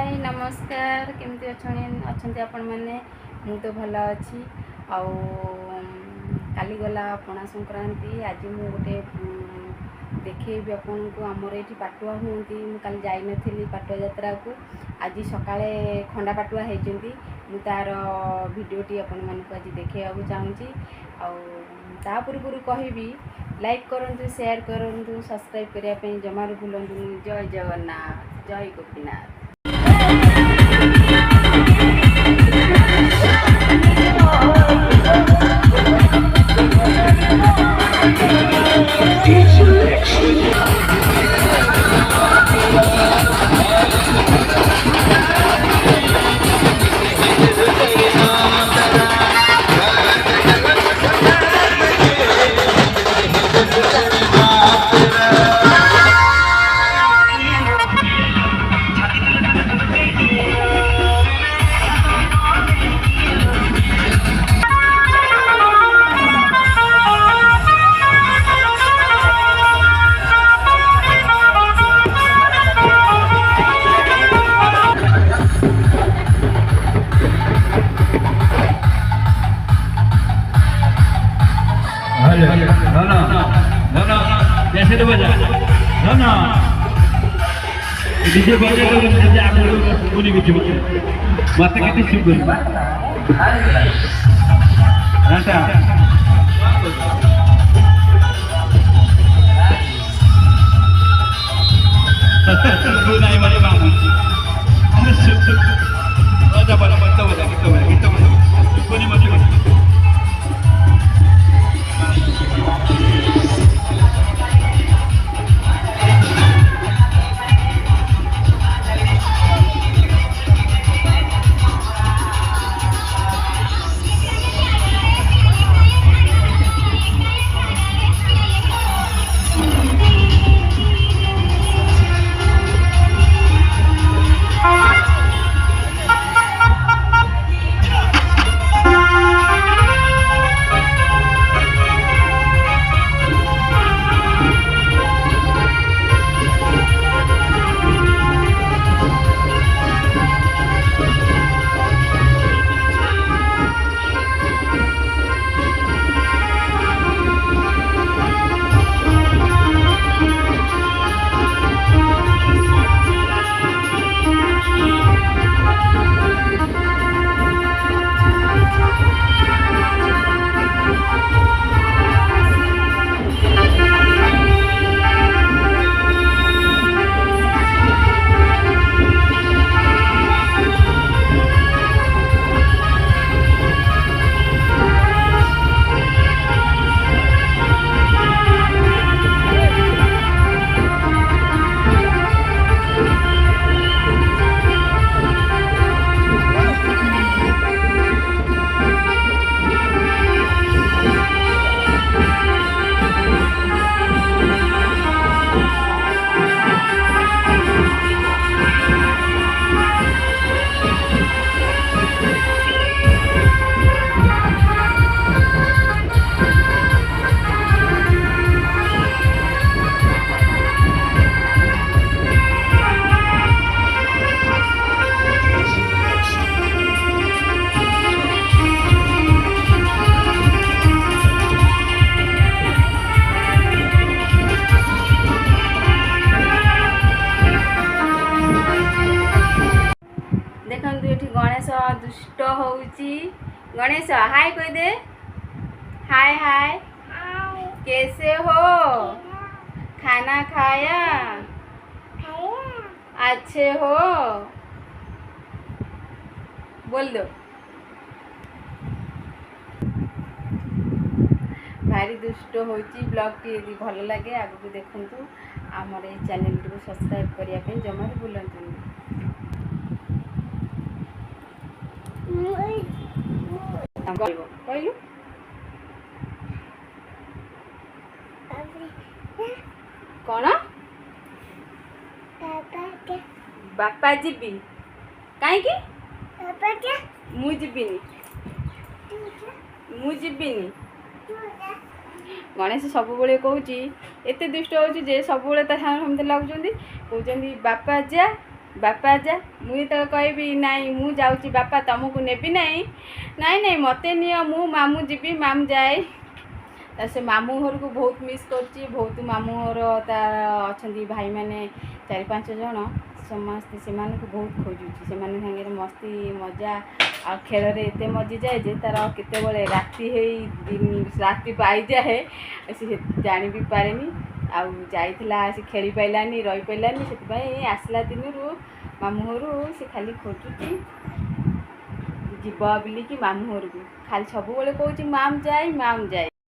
हाय नमस्कार केमती अच्छा आपण मैंने मु तो भल अच्छी आउ काली गला पणा संक्रांति आज मु गोटे देखी आपन को आमर ये पाटुआ हूँ काली जाइनी पाटुआ यात्रा को आज सकाळे खंडा पाटुआ होती मु तार भिडियोटी आपण मानक आज देखा चाहूँगी आ पूर्व कहबी लाइक करूँ शेयर करूँ सब्सक्राइब करने जमार भूलु। जय जगन्नाथ जय गोपीनाथ। कैसे बजा ना डीजे बजे तो मुझे आप लोग कोनी कुछ मत कितनी सुन नाटा तू नहीं वाले बाबू राजा बड़ा कितना कोनी मत गणेश दुष्ट होउची। गणेश हाय कह दे। हाय हाय कैसे हो? खाना खाया? अच्छे हो? बोल दो। भारी दुष्ट होउची। ब्लॉग टी यदि भल लगे आगु देखंतु आमर ए चैनल को सब्सक्राइब करिया पे जमा भूलंतु। कहलु कौन बापा जीबी कहीं मुझीनी गणेश सब कहूँ एत दुष्ट हो सब समझते लगुच कहते बापा जा ବାପା ଯା ମୁଁ ଯେତେବେଳେ କହିବି ନାଇଁ ମୁଁ ଯାଉଛି ବାପା ତମକୁ ନେବି ନାଇଁ ନାଇଁ ନାଇଁ ମୋତେ ନିଅ ମୁଁ ମାମୁଁ ଯିବି ମାମୁଁ ଯାଏ। ତା ସେ ମାମୁଁ ଘରକୁ ବହୁତ ମିସ୍ କରୁଛି। ବହୁତ ମାମୁଁ ଘର ତାର ଅଛନ୍ତି ଭାଇମାନେ 4-5 ଜଣ, ସମସ୍ତେ ସେମାନଙ୍କୁ ବହୁତ ଖୋଜୁଛି। ସେମାନଙ୍କ ସାଙ୍ଗରେ ମସ୍ତି ମଜା ଆଉ ଖେଳରେ ଏତେ ମଜିଯାଏ ଯେ ତାର କେତେବେଳେ ରାତି ରାତି ପାଇଯାଏ ସେ ଜାଣି ବି ପାରେନି। ଆଉ ଯାଇଥିଲା ସେ ଖେଳି ପାରିଲାନି ରହିପାରିଲାନି, ସେଥିପାଇଁ ଆସିଲା ଦିନରୁ ମାମୁଁ ଘରୁ ସେ ଖାଲି ଖୋଜୁଛି ଯିବ ବୋଲିକି ମାମୁଁ ଘରକୁ। ଖାଲି ସବୁବେଳେ କହୁଛି ମାମ୍ ଯାଏ ମାମ୍ ଯାଏ।